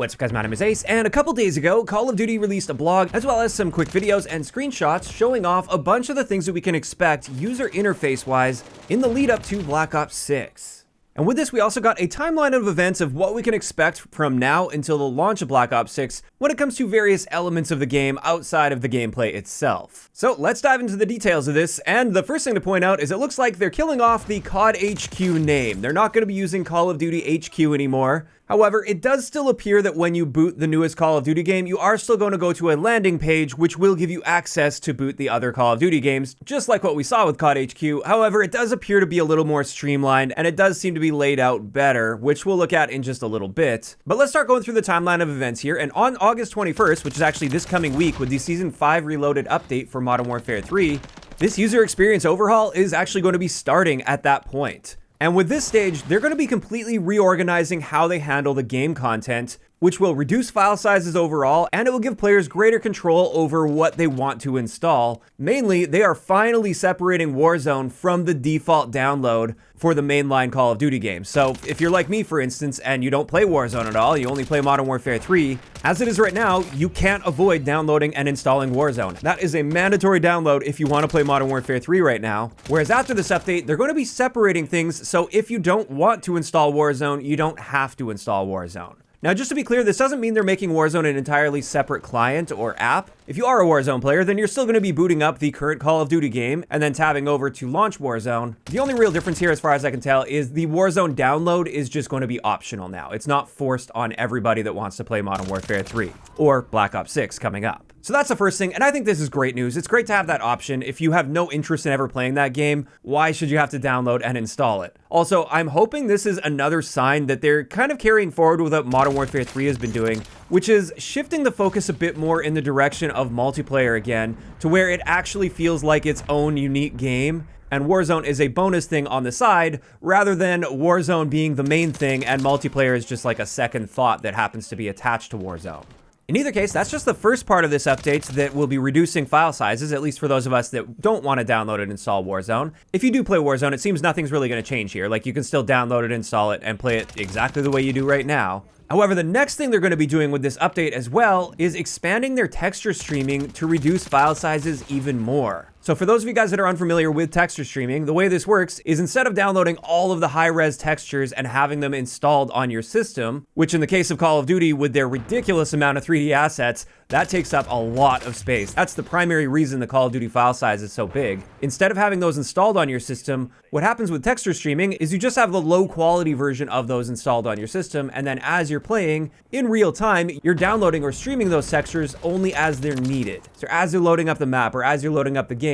What's up guys, my name is Ace, and a couple days ago, Call of Duty released a blog as well as some quick videos and screenshots showing off a bunch of the things that we can expect user interface-wise in the lead up to Black Ops 6. And with this, we also got a timeline of events of what we can expect from now until the launch of Black Ops 6 when it comes to various elements of the game outside of the gameplay itself. So let's dive into the details of this, and the first thing to point out is it looks like they're killing off the COD HQ name. They're not going to be using Call of Duty HQ anymore. However, it does still appear that when you boot the newest Call of Duty game, you are still going to go to a landing page which will give you access to boot the other Call of Duty games, just like what we saw with COD HQ. However, it does appear to be a little more streamlined, and it does seem to be laid out better, which we'll look at in just a little bit. But let's start going through the timeline of events here, and on August 21st, which is actually this coming week with the Season 5 Reloaded update for Modern Warfare 3, this user experience overhaul is actually going to be starting at that point. And with this stage, they're going to be completely reorganizing how they handle the game content, which will reduce file sizes overall, and it will give players greater control over what they want to install. Mainly, they are finally separating Warzone from the default download for the mainline Call of Duty games. So if you're like me, for instance, and you don't play Warzone at all, you only play Modern Warfare 3, as it is right now, you can't avoid downloading and installing Warzone. That is a mandatory download if you want to play Modern Warfare 3 right now. Whereas after this update, they're going to be separating things, so if you don't want to install Warzone, you don't have to install Warzone. Now, just to be clear, this doesn't mean they're making Warzone an entirely separate client or app. If you are a Warzone player, then you're still going to be booting up the current Call of Duty game and then tabbing over to launch Warzone. The only real difference here, as far as I can tell, is the Warzone download is just going to be optional now. It's not forced on everybody that wants to play Modern Warfare 3 or Black Ops 6 coming up. So that's the first thing, and I think this is great news. It's great to have that option. If you have no interest in ever playing that game, why should you have to download and install it? Also, I'm hoping this is another sign that they're kind of carrying forward with what Modern Warfare 3 has been doing, which is shifting the focus a bit more in the direction of multiplayer again, to where it actually feels like its own unique game, and Warzone is a bonus thing on the side, rather than Warzone being the main thing and multiplayer is just like a second thought that happens to be attached to Warzone. In either case, that's just the first part of this update that will be reducing file sizes, at least for those of us that don't want to download and install Warzone. If you do play Warzone, it seems nothing's really going to change here. Like, you can still download it, install it, and play it exactly the way you do right now. However, the next thing they're going to be doing with this update as well is expanding their texture streaming to reduce file sizes even more. So for those of you guys that are unfamiliar with texture streaming, the way this works is instead of downloading all of the high-res textures and having them installed on your system, which in the case of Call of Duty with their ridiculous amount of 3D assets, that takes up a lot of space. That's the primary reason the Call of Duty file size is so big. Instead of having those installed on your system, what happens with texture streaming is you just have the low-quality version of those installed on your system, and then as you're playing, in real time, you're downloading or streaming those textures only as they're needed. So as you're loading up the map or as you're loading up the game,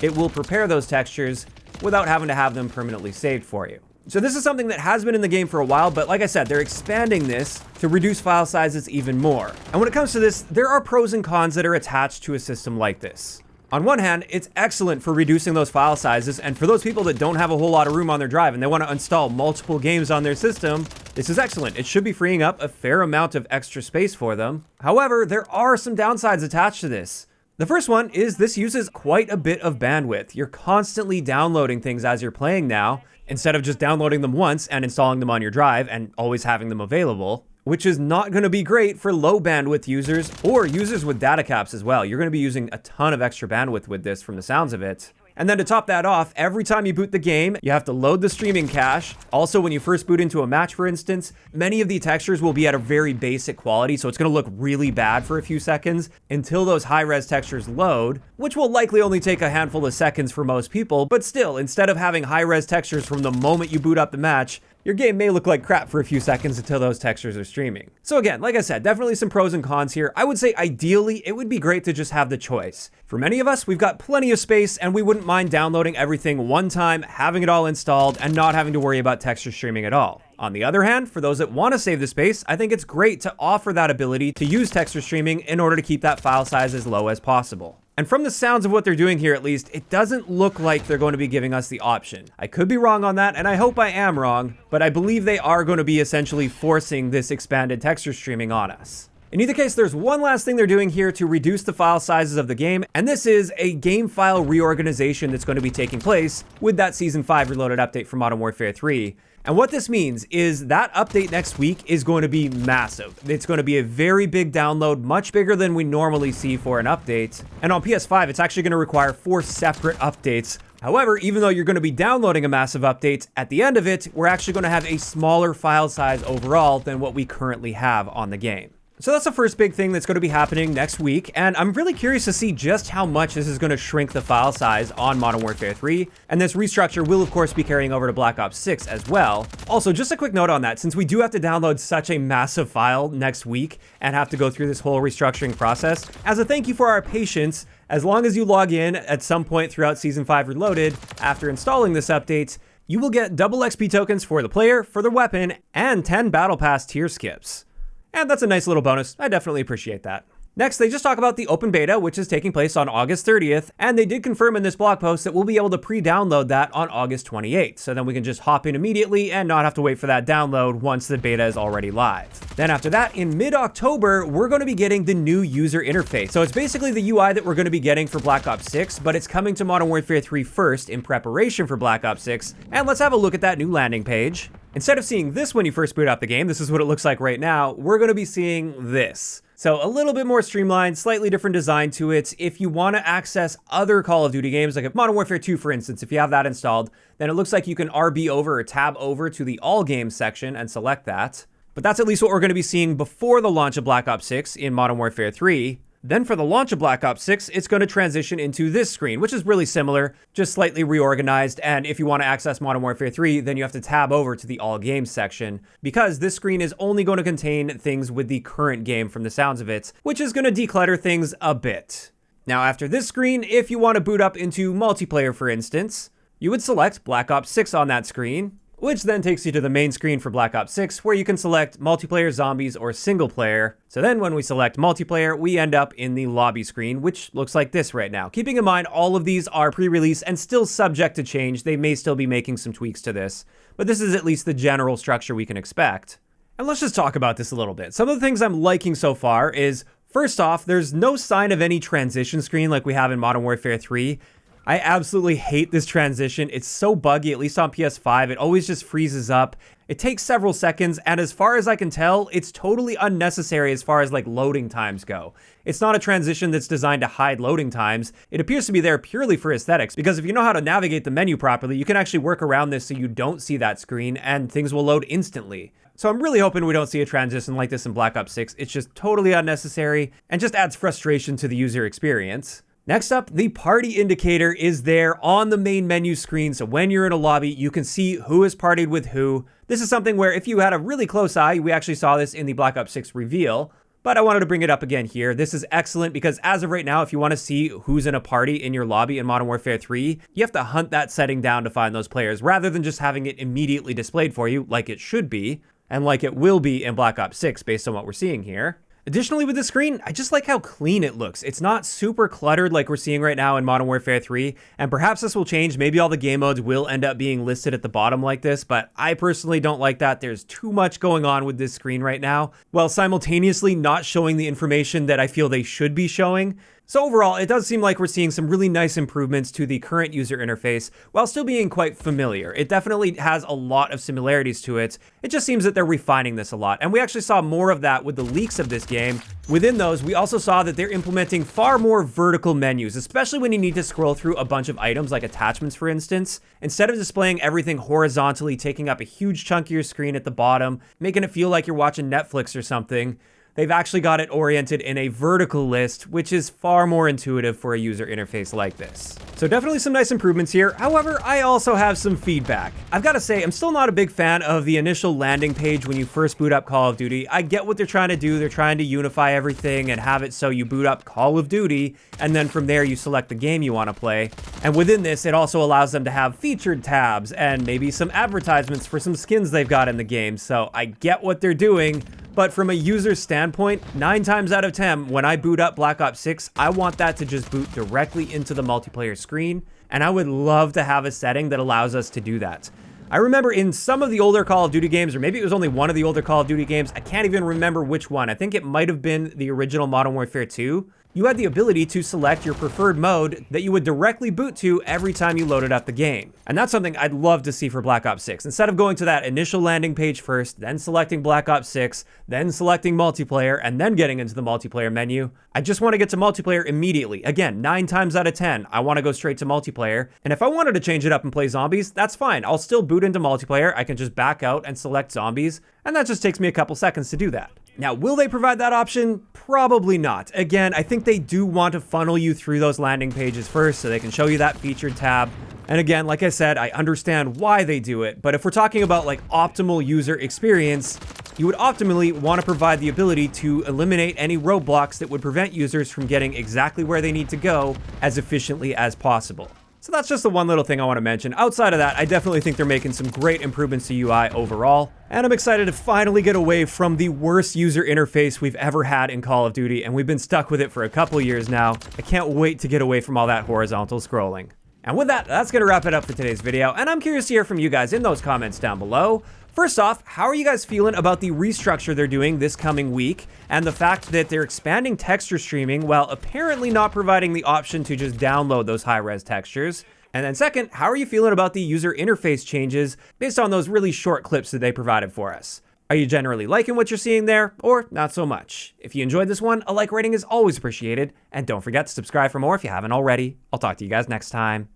it will prepare those textures without having to have them permanently saved for you. So this is something that has been in the game for a while, but like I said, they're expanding this to reduce file sizes even more. And when it comes to this, there are pros and cons that are attached to a system like this. On one hand, it's excellent for reducing those file sizes, and for those people that don't have a whole lot of room on their drive and they want to install multiple games on their system, this is excellent. It should be freeing up a fair amount of extra space for them. However, there are some downsides attached to this. The first one is this uses quite a bit of bandwidth. You're constantly downloading things as you're playing now, instead of just downloading them once and installing them on your drive and always having them available, which is not going to be great for low bandwidth users or users with data caps as well. You're going to be using a ton of extra bandwidth with this from the sounds of it. And then to top that off, every time you boot the game, you have to load the streaming cache. Also, when you first boot into a match, for instance, many of the textures will be at a very basic quality, so it's going to look really bad for a few seconds until those high-res textures load, which will likely only take a handful of seconds for most people, but still, instead of having high-res textures from the moment you boot up the match, your game may look like crap for a few seconds until those textures are streaming. So again, like I said, definitely some pros and cons here. I would say ideally, it would be great to just have the choice. For many of us, we've got plenty of space and we wouldn't mind downloading everything one time, having it all installed, and not having to worry about texture streaming at all. On the other hand, for those that want to save the space, I think it's great to offer that ability to use texture streaming in order to keep that file size as low as possible. And from the sounds of what they're doing here, at least, it doesn't look like they're going to be giving us the option. I could be wrong on that, and I hope I am wrong, but I believe they are going to be essentially forcing this expanded texture streaming on us. In either case, there's one last thing they're doing here to reduce the file sizes of the game, and this is a game file reorganization that's going to be taking place with that Season 5 Reloaded update for Modern Warfare 3. And what this means is that update next week is going to be massive. It's going to be a very big download, much bigger than we normally see for an update. And on PS5, it's actually going to require 4 separate updates. However, even though you're going to be downloading a massive update, at the end of it, we're actually going to have a smaller file size overall than what we currently have on the game. So that's the first big thing that's going to be happening next week, and I'm really curious to see just how much this is going to shrink the file size on Modern Warfare 3, and this restructure will of course be carrying over to Black Ops 6 as well. Also, just a quick note on that, since we do have to download such a massive file next week and have to go through this whole restructuring process, as a thank you for our patience, as long as you log in at some point throughout Season 5 Reloaded after installing this update, you will get double XP tokens for the player, for the weapon, and 10 Battle Pass tier skips. And that's a nice little bonus. I definitely appreciate that. Next, they just talk about the open beta, which is taking place on August 30th, and they did confirm in this blog post that we'll be able to pre-download that on August 28th, so then we can just hop in immediately and not have to wait for that download once the beta is already live. Then after that, in mid-October, we're going to be getting the new user interface. So it's basically the UI that we're going to be getting for Black Ops 6, but it's coming to Modern Warfare 3 first in preparation for Black Ops 6, and let's have a look at that new landing page. Instead of seeing this when you first boot up the game, this is what it looks like right now, we're going to be seeing this. So a little bit more streamlined, slightly different design to it. If you want to access other Call of Duty games, like Modern Warfare 2, for instance, if you have that installed, then it looks like you can RB over or tab over to the All Games section and select that. But that's at least what we're going to be seeing before the launch of Black Ops 6 in Modern Warfare 3. Then for the launch of Black Ops 6, it's going to transition into this screen, which is really similar, just slightly reorganized. And if you want to access Modern Warfare 3, then you have to tab over to the All Games section, because this screen is only going to contain things with the current game from the sounds of it, which is going to declutter things a bit. Now after this screen, if you want to boot up into multiplayer, for instance, you would select Black Ops 6 on that screen, which then takes you to the main screen for Black Ops 6, where you can select multiplayer, zombies, or single player. So then when we select multiplayer, we end up in the lobby screen, which looks like this right now. Keeping in mind, all of these are pre-release and still subject to change. They may still be making some tweaks to this, but this is at least the general structure we can expect. And let's just talk about this a little bit. Some of the things I'm liking so far is, first off, there's no sign of any transition screen like we have in Modern Warfare 3. I absolutely hate this transition. It's so buggy, at least on PS5. It always just freezes up. It takes several seconds, and as far as I can tell, it's totally unnecessary as far as like loading times go. It's not a transition that's designed to hide loading times. It appears to be there purely for aesthetics, because if you know how to navigate the menu properly, you can actually work around this so you don't see that screen and things will load instantly. So I'm really hoping we don't see a transition like this in Black Ops 6. It's just totally unnecessary and just adds frustration to the user experience. Next up, the party indicator is there on the main menu screen, so when you're in a lobby, you can see who has partied with who. This is something where if you had a really close eye, we actually saw this in the Black Ops 6 reveal, but I wanted to bring it up again here. This is excellent because as of right now, if you want to see who's in a party in your lobby in Modern Warfare 3, you have to hunt that setting down to find those players, rather than just having it immediately displayed for you like it should be, and like it will be in Black Ops 6 based on what we're seeing here. Additionally, with the screen, I just like how clean it looks. It's not super cluttered like we're seeing right now in Modern Warfare 3, and perhaps this will change. Maybe all the game modes will end up being listed at the bottom like this, but I personally don't like that. There's too much going on with this screen right now, while simultaneously not showing the information that I feel they should be showing. So overall, it does seem like we're seeing some really nice improvements to the current user interface while still being quite familiar. It definitely has a lot of similarities to it. It just seems that they're refining this a lot. And we actually saw more of that with the leaks of this game. Within those, we also saw that they're implementing far more vertical menus, especially when you need to scroll through a bunch of items like attachments, for instance. Instead of displaying everything horizontally, taking up a huge chunk of your screen at the bottom, making it feel like you're watching Netflix or something, they've actually got it oriented in a vertical list, which is far more intuitive for a user interface like this. So definitely some nice improvements here. However, I also have some feedback. I've got to say, I'm still not a big fan of the initial landing page when you first boot up Call of Duty. I get what they're trying to do. They're trying to unify everything and have it so you boot up Call of Duty, and then from there you select the game you want to play. And within this, it also allows them to have featured tabs and maybe some advertisements for some skins they've got in the game. So I get what they're doing. But from a user standpoint, 9 times out of 10, when I boot up Black Ops 6, I want that to just boot directly into the multiplayer screen, and I would love to have a setting that allows us to do that. I remember in some of the older Call of Duty games, or maybe it was only one of the older Call of Duty games, I can't even remember which one. I think it might have been the original Modern Warfare 2. you had the ability to select your preferred mode that you would directly boot to every time you loaded up the game. And that's something I'd love to see for Black Ops 6. Instead of going to that initial landing page first, then selecting Black Ops 6, then selecting multiplayer, and then getting into the multiplayer menu, I just want to get to multiplayer immediately. Again, 9 times out of 10, I want to go straight to multiplayer. And if I wanted to change it up and play zombies, that's fine. I'll still boot into multiplayer. I can just back out and select zombies. And that just takes me a couple seconds to do that. Now, will they provide that option? Probably not. Again, I think they do want to funnel you through those landing pages first so they can show you that featured tab. And again, like I said, I understand why they do it, but if we're talking about like optimal user experience, you would optimally want to provide the ability to eliminate any roadblocks that would prevent users from getting exactly where they need to go as efficiently as possible. So that's just the one little thing I want to mention. Outside of that, I definitely think they're making some great improvements to UI overall. And I'm excited to finally get away from the worst user interface we've ever had in Call of Duty, and we've been stuck with it for a couple years now. I can't wait to get away from all that horizontal scrolling. And with that, that's going to wrap it up for today's video, and I'm curious to hear from you guys in those comments down below. First off, how are you guys feeling about the restructure they're doing this coming week, and the fact that they're expanding texture streaming while apparently not providing the option to just download those high-res textures? And then second, how are you feeling about the user interface changes based on those really short clips that they provided for us? Are you generally liking what you're seeing there, or not so much? If you enjoyed this one, a like rating is always appreciated, and don't forget to subscribe for more if you haven't already. I'll talk to you guys next time.